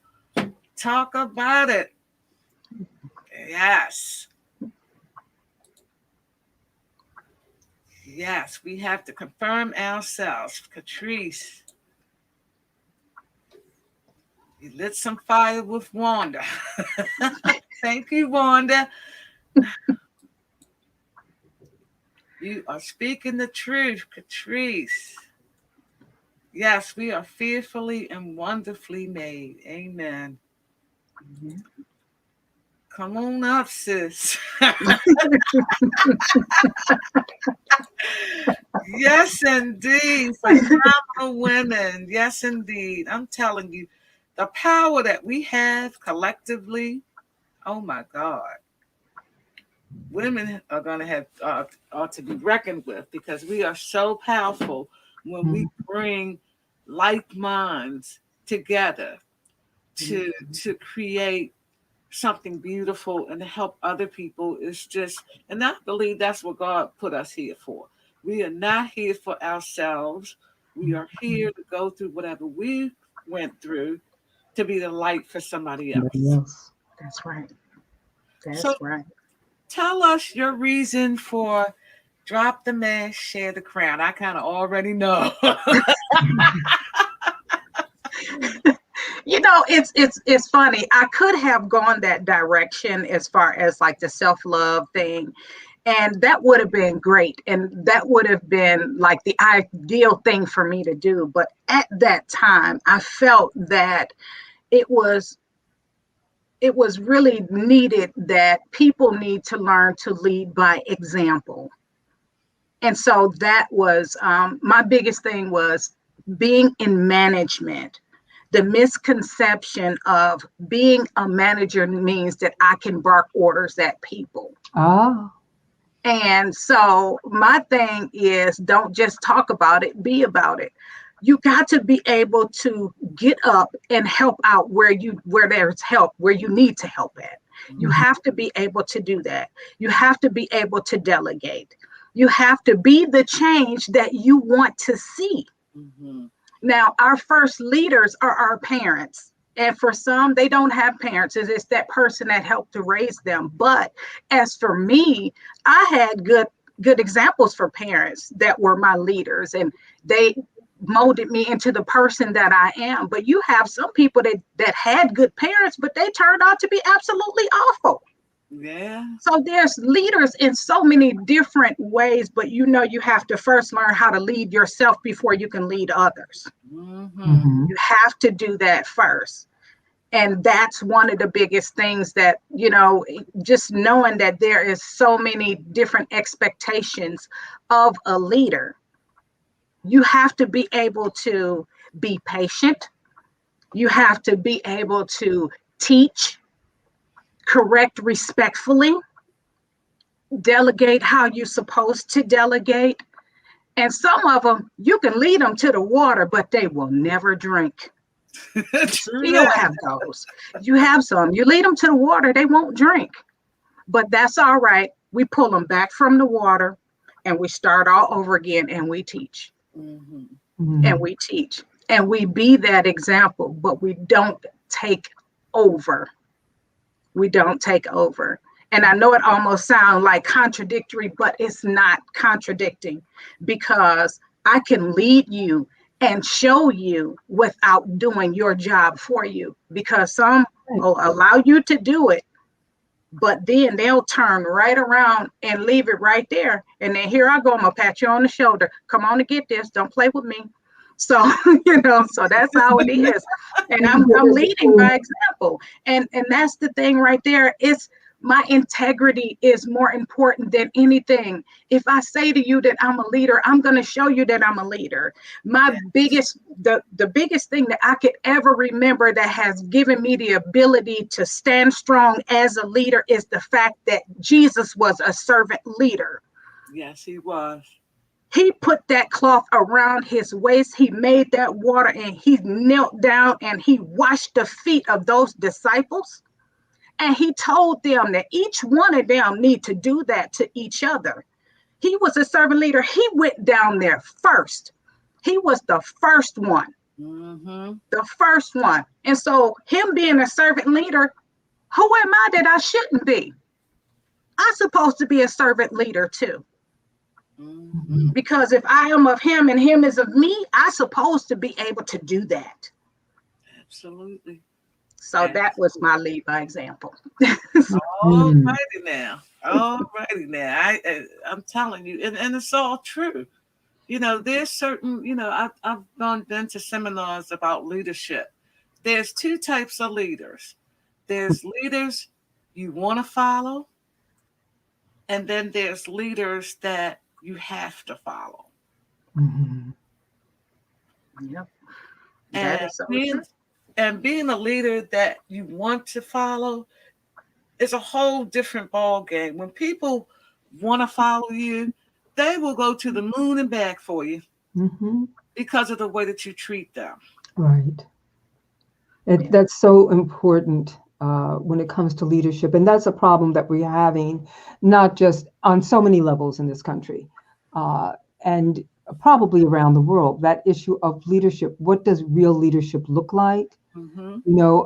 Talk about it. Yes. Yes, we have to confirm ourselves. Katrice, you lit some fire with Wanda. Thank you, Wanda. You are speaking the truth, Katrice. Yes, we are fearfully and wonderfully made. Amen. Come on up, sis. Yes, indeed. Phenomenal women. Yes, indeed. I'm telling you, the power that we have collectively, oh my God. Women are going to have are to be reckoned with, because we are so powerful when we bring like minds together to create something beautiful and to help other people. Is just, and I believe that's what God put us here for. We are not here for ourselves. We are here to go through whatever we went through to be the light for somebody else. Yes, that's right. That's right. Tell us your reason for drop the mask, share the crown. I kind of already know. You know, it's funny. I could have gone that direction as far as like the self-love thing, and that would have been great, and that would have been like the ideal thing for me to do. But at that time, I felt that it was really needed, that people need to learn to lead by example. And so that was my biggest thing, was being in management. The misconception of being a manager means that I can bark orders at people. And so my thing is, don't just talk about it, be about it. You got to be able to get up and help out where there's help, where you need to help at. You have to be able to do that. You have to be able to delegate. You have to be the change that you want to see. Now, our first leaders are our parents. And for some, they don't have parents. It's that person that helped to raise them. But as for me, I had good examples for parents that were my leaders, and they molded me into the person that I am. But you have some people that had good parents, but they turned out to be absolutely awful. Yeah. So there's leaders in so many different ways, but you have to first learn how to lead yourself before you can lead others. You have to do that first. And that's one of the biggest things that, just knowing that there is so many different expectations of a leader. You have to be able to be patient. You have to be able to teach, correct respectfully, delegate how you're supposed to delegate, And some of them, you can lead them to the water, but they will never drink. Still have those. You have some. You lead them to the water, they won't drink. But that's all right. We pull them back from the water and we start all over again and we teach. And we teach. And we be that example, but we don't take over. We don't take over. And I know it almost sounds like contradictory, but it's not contradicting, because I can lead you and show you without doing your job for you, because some will allow you to do it, but then they'll turn right around and leave it right there. And then here I go, I'm gonna pat you on the shoulder. Come on and get this. Don't play with me. So, so that's how it is. And I'm leading by example. And that's the thing right there. It's my integrity is more important than anything. If I say to you that I'm a leader, I'm going to show you that I'm a leader. My biggest, the biggest thing that I could ever remember that has given me the ability to stand strong as a leader is the fact that Jesus was a servant leader. Yes, he was. He put that cloth around his waist. He made that water and he knelt down and he washed the feet of those disciples. And he told them that each one of them need to do that to each other. He was a servant leader. He went down there first. He was the first one. The first one. And so him being a servant leader, who am I that I shouldn't be? I'm supposed to be a servant leader too. Because if I am of him and him is of me, I'm supposed to be able to do that. Absolutely. So that was my lead by example. All righty now. I'm telling you, and it's all true. There's certain, I've been to seminars about leadership. There's two types of leaders. There's leaders you want to follow, and then there's leaders that you have to follow. Yep. And being a leader that you want to follow is a whole different ball game. When people want to follow you, they will go to the moon and back for you because of the way that you treat them. Right. That's so important when it comes to leadership. And that's a problem that we're having, not just on so many levels in this country and probably around the world, that issue of leadership. What does real leadership look like?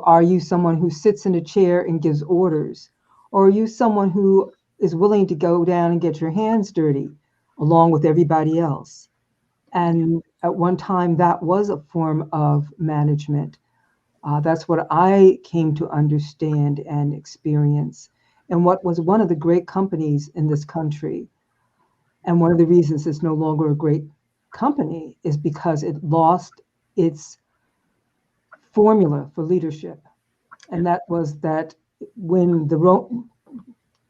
Are you someone who sits in a chair and gives orders? Or are you someone who is willing to go down and get your hands dirty along with everybody else? And at one time, that was a form of management. That's what I came to understand and experience. And what was one of the great companies in this country. And one of the reasons it's no longer a great company is because it lost its formula for leadership. And that was that when the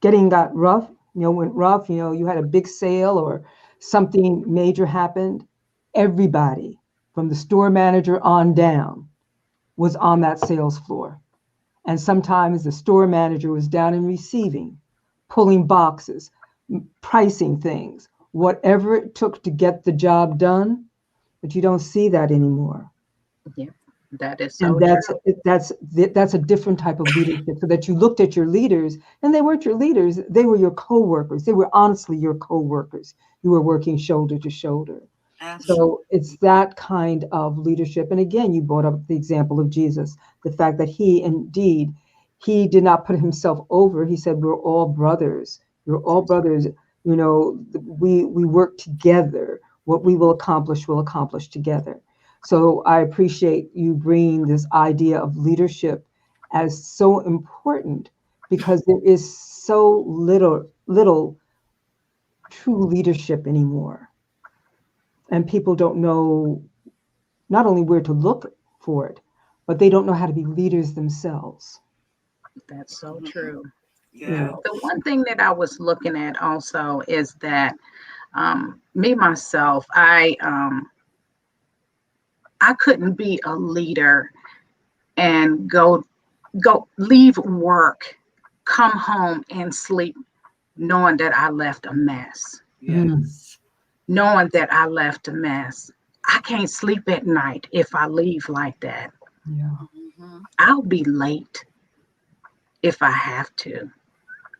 getting got rough, went rough, you had a big sale or something major happened, everybody from the store manager on down was on that sales floor. And sometimes the store manager was down in receiving, pulling boxes, pricing things, whatever it took to get the job done. But you don't see that anymore. Yeah. That is so true. That's a different type of leadership, so that you looked at your leaders and they weren't your leaders. They were your co-workers. They were honestly your co-workers. You were working shoulder to shoulder. Absolutely. So it's that kind of leadership. And again, you brought up the example of Jesus, the fact that he did not put himself over. He said, we're all brothers. You're all brothers. We work together. What we will accomplish, we'll accomplish together. So I appreciate you bringing this idea of leadership as so important, because there is so little true leadership anymore. And people don't know not only where to look for it, but they don't know how to be leaders themselves. That's so true. Yeah. The one thing that I was looking at also is that me, myself, I couldn't be a leader and go leave work, come home and sleep, knowing that I left a mess. Yes. knowing that I left a mess. I can't sleep at night if I leave like that. Yeah. Mhm. I'll be late if I have to.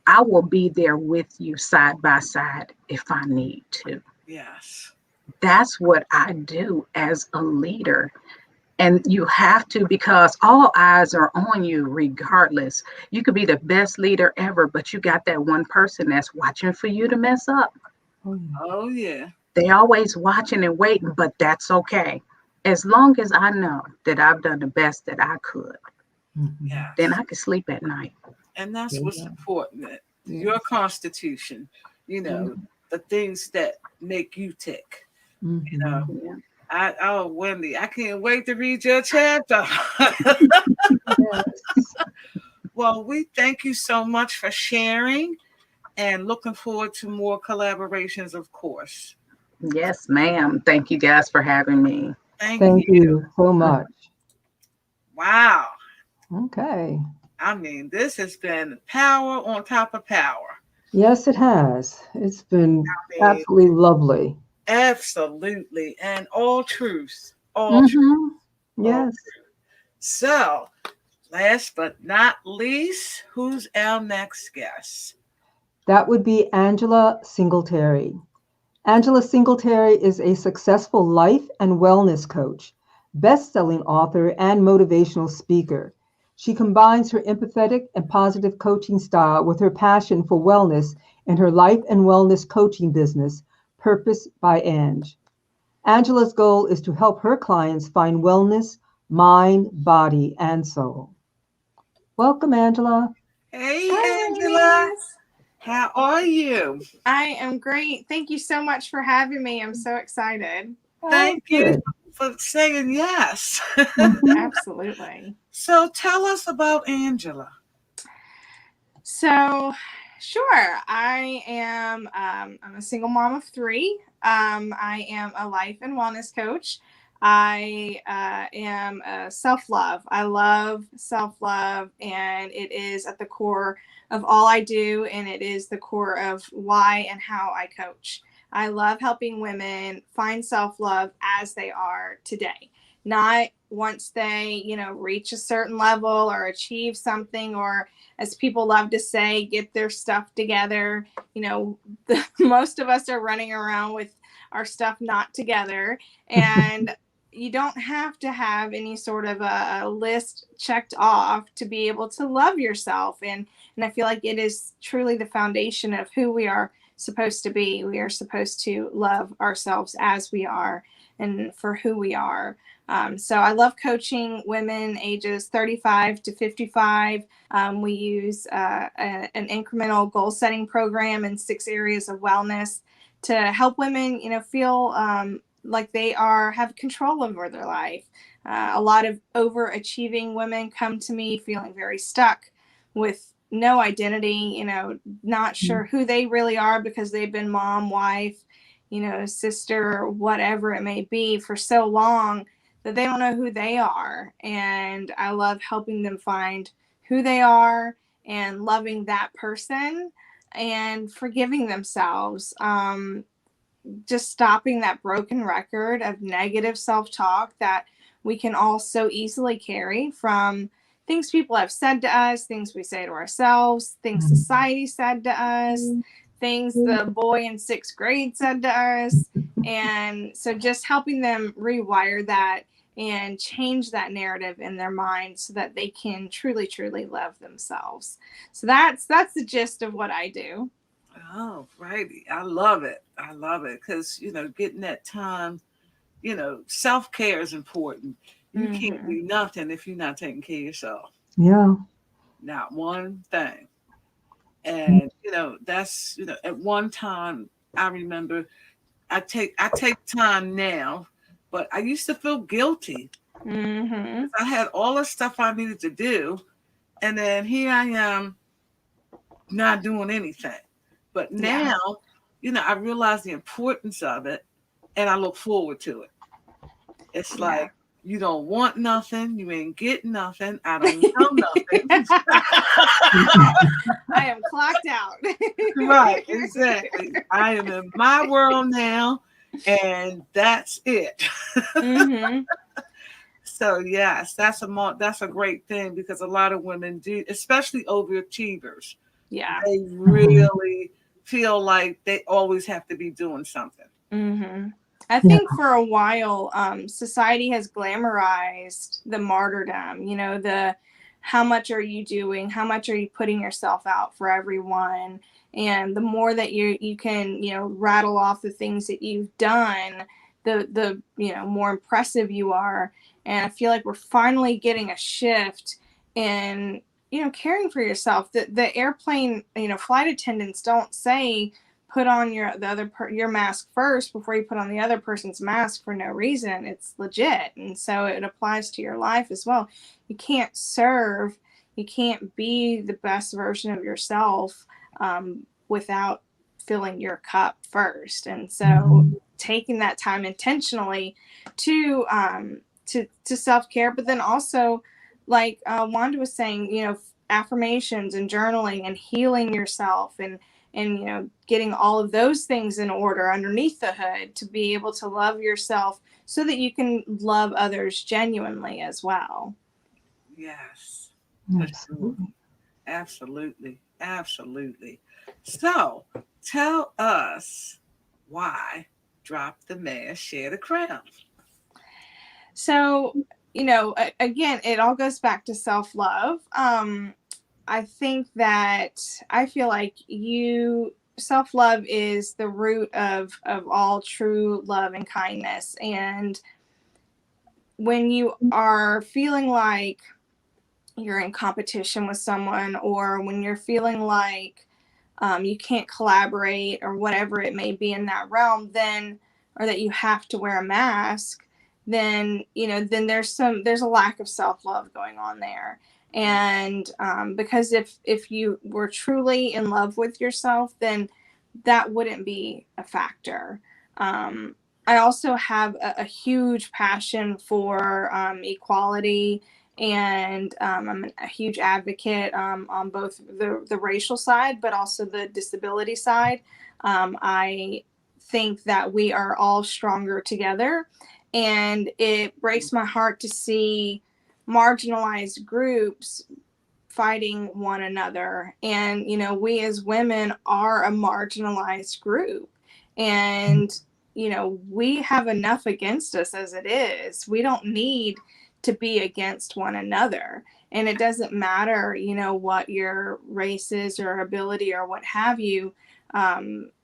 I will be there with you side by side if I need to. Yes. That's what I do as a leader. And you have to, because all eyes are on you regardless. You could be the best leader ever, but you got that one person that's watching for you to mess up. Oh, yeah. Oh yeah. They always watching and waiting, but that's okay. As long as I know that I've done the best that I could, Mhm. Yes. then I can sleep at night. And that's Yeah. what's important. That Yeah. Your constitution, the things that make you tick. Mhm. Yeah. Oh, Wendy, I can't wait to read your chapter. Yes. Well, we thank you so much for sharing and looking forward to more collaborations, of course. Yes, ma'am. Thank you guys for having me. Thank you so much. Wow. Okay. I mean, this has been power on top of power. Yes, it has. It's been I mean, absolutely lovely. absolutely. And all truth. All truth. Mm-hmm. Yes. So, last but not least, who's our next guest? That would be Angela Singletary. Angela Singletary is a successful life and wellness coach, best-selling author, and motivational speaker. She combines her empathetic and positive coaching style with her passion for wellness in her life and wellness coaching business, Purpose by Ange. Angela's goal is to help her clients find wellness, mind, body, and soul. Welcome, Angela. Hey, Hi, Angela. ladies. How are you? I am great. Thank you so much for having me. I'm so excited. Thank you Good. for saying yes. Mhm. Absolutely. So tell us about Angela. So, sure. I am. I'm a single mom of 3. I am a life and wellness coach. I am a self-love. I love self-love, and it is at the core of all I do, and it is the core of why and how I coach. I love helping women find self-love as they are today, not once they, reach a certain level or achieve something, or, as people love to say, get their stuff together. Most of us are running around with our stuff not together, and you don't have to have any sort of a list checked off to be able to love yourself. And I feel like it is truly the foundation of who we are supposed to be. We are supposed to love ourselves as we are and for who we are. So I love coaching women ages 35 to 55. We use an incremental goal setting program in 6 areas of wellness to help women, feel like they have control over their life. A lot of overachieving women come to me feeling very stuck with no identity, not sure who they really are because they've been mom, wife, sister, whatever it may be for so long that they don't know who they are. And I love helping them find who they are and loving that person and forgiving themselves. Just stopping that broken record of negative self-talk that we can all so easily carry from things people have said to us, things we say to ourselves, things society said to us, things the boy in 6th grade said to us. And so just helping them rewire that and change that narrative in their mind so that they can truly, truly love themselves. So that's the gist of what I do. Oh, righty. I love it. I love it because, getting that time, self-care is important. You can't do nothing if you're not taking care of yourself. Yeah. Not one thing. And, that's, at one time, I remember I take time now, but I used to feel guilty. Mm-hmm. I had all the stuff I needed to do. And then here I am not doing anything. But now, I realize the importance of it and I look forward to it. It's like, you don't want nothing. You ain't getting nothing. I don't know nothing. I am clocked out. Right, exactly. I am in my world now and that's it. Mm-hmm. So yes, that's a great thing, because a lot of women do, especially overachievers. Yeah. They really feel like they always have to be doing something. Mm-hmm. I think for a while, society has glamorized the martyrdom. You know, the how much are you doing? How much are you putting yourself out for everyone? And the more that you can, you know, rattle off the things that you've done, the you know, more impressive you are. And I feel like we're finally getting a shift in, you know, caring for yourself. The airplane, you know, flight attendants don't say put on your mask first before you put on the other person's mask for no reason. It's legit, and so it applies to your life as well. You can't serve, you can't be the best version of yourself without filling your cup first. And so taking that time intentionally to self-care, but then also, like Wanda was saying, you know, affirmations and journaling and healing yourself, and you know, getting all of those things in order underneath the hood to be able to love yourself so that you can love others genuinely as well. Yes. Absolutely. Absolutely. Absolutely. So tell us why drop the mask, share the crown. So, you know, again, it all goes back to self-love. I think that I feel like self-love is the root of all true love and kindness. And when you are feeling like you're in competition with someone, or when you're feeling like you can't collaborate or whatever it may be in that realm, then, or that you have to wear a mask, then, you know, then there's a lack of self-love going on there. And because if you were truly in love with yourself, then that wouldn't be a factor. I also have a huge passion for equality, and I'm a huge advocate on both the racial side, but also the disability side. I think that we are all stronger together, and it breaks my heart to see marginalized groups fighting one another. And, you know, we as women are a marginalized group. And, you know, we have enough against us as it is. We don't need to be against one another. And it doesn't matter, you know, what your race is or ability or what have you.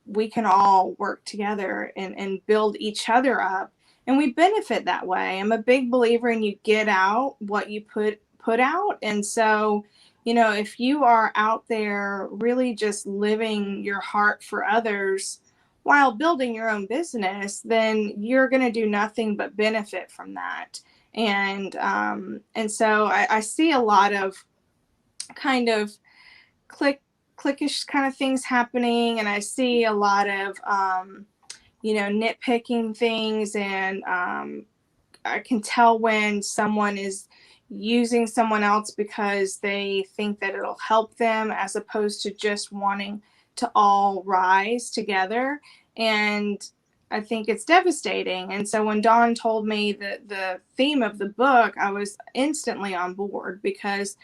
We can all work together and build each other up. And we benefit that way. I'm a big believer in you get out what you put out. And so, you know, if you are out there really just living your heart for others while building your own business, then you're going to do nothing but benefit from that. And so I see a lot of kind of cliquish kind of things happening, and I see a lot of you know, nitpicking things, and I can tell when someone is using someone else because they think that it'll help them, as opposed to just wanting to all rise together. And I think it's devastating. And so when Dawn told me that the theme of the book, I was instantly on board, because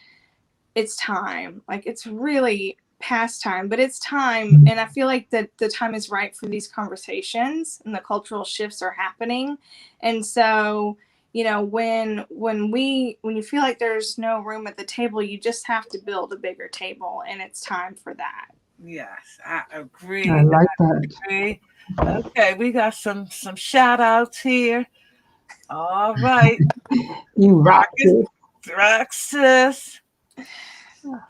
it's time. Like, it's really past time, but it's time. And I feel like that the time is right for these conversations, and the cultural shifts are happening. And so, you know, when you feel like there's no room at the table, you just have to build a bigger table, and it's time for that. Yes, I agree. I like that. Agree. Okay, we got some shout outs here. All right. You rock it. Roxas,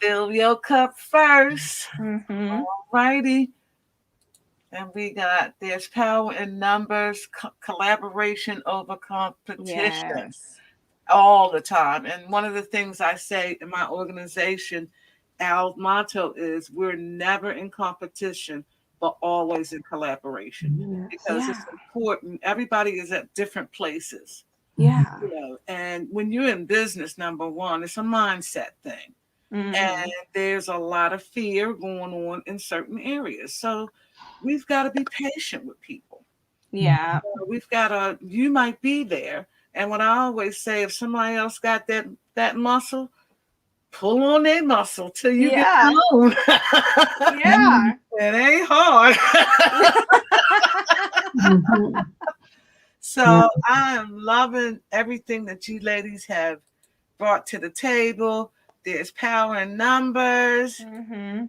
fill your cup first. Mm-hmm. All righty. And we got, there's power in numbers, collaboration over competition. Yes. All the time. And one of the things I say in my organization, our motto is, we're never in competition, but always in collaboration. Because it's important. Everybody is at different places. Yeah. You know, and when you're in business, number one, it's a mindset thing. Mm-hmm. And there's a lot of fear going on in certain areas. So we've got to be patient with people. Yeah. We've got you might be there. And what I always say, if somebody else got that muscle, pull on their muscle till you get home. Yeah. It ain't hard. Mhm. So I am loving everything that you ladies have brought to the table. There's power in numbers. Mm-hmm.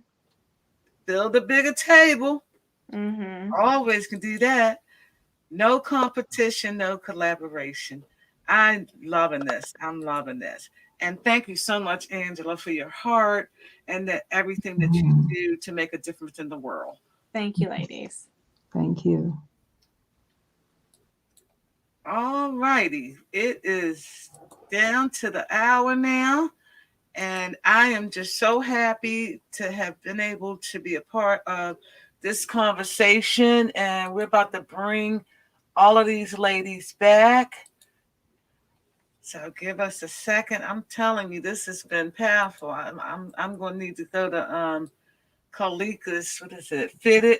Build a bigger table. Mm-hmm. Always can do that. No competition, no collaboration. I'm loving this. I'm loving this. And thank you so much, Angela, for your heart and everything that you do to make a difference in the world. Thank you, ladies. Thank you. All righty. It is down to the hour now. And I am just so happy to have been able to be a part of this conversation. And we're about to bring all of these ladies back. So give us a second. I'm telling you, this has been powerful. I'm going to need to go to Carlika's, what is it, Fitted?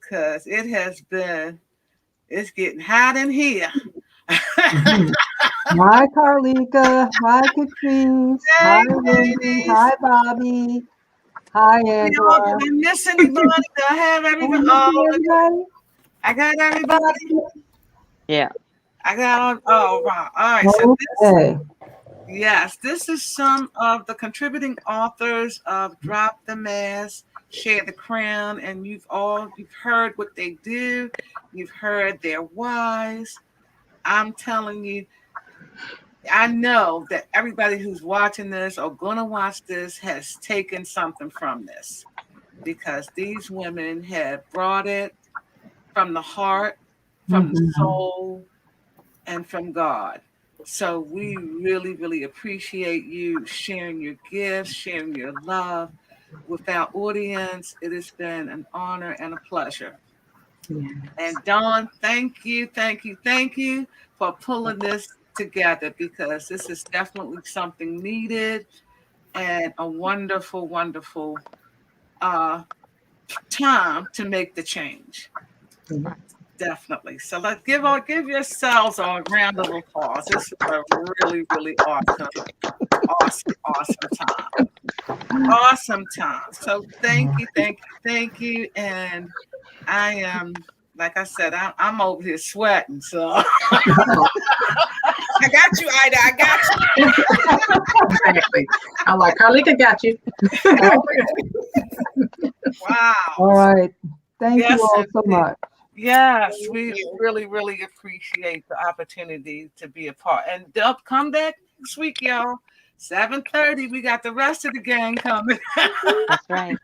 Because it's getting hot in here. Hi, Carlika. Hi, Katrice. Hi, Wendy. Hi, Bobby. Hi, Angela. Did I miss anybody? Do I have everybody? I got everybody. Yeah. I got on. Oh, wow. All right. So this is some of the contributing authors of Drop the Mask, Share the Crown, and you've heard what they do. You've heard their whys. I'm telling you, I know that everybody who's watching this or gonna watch this has taken something from this, because these women have brought it from the heart, from the soul, and from God. So we really, really appreciate you sharing your gifts, sharing your love with our audience. It has been an honor and a pleasure. Yes. And Dawn, thank you for pulling this together, because this is definitely something needed and a wonderful, wonderful time to make the change. Definitely. So let's give yourselves a round of applause. This is a really, really awesome time. Awesome time. So thank you. And I am, like I said, I'm over here sweating. So I got you, Ida. I got you. Exactly. I'm like, Carlika got you. Wow. All right. Thank you all so much. Yes, we really, really appreciate the opportunity to be a part. And they'll come back next week, y'all. 7:30. We got the rest of the gang coming. That's right.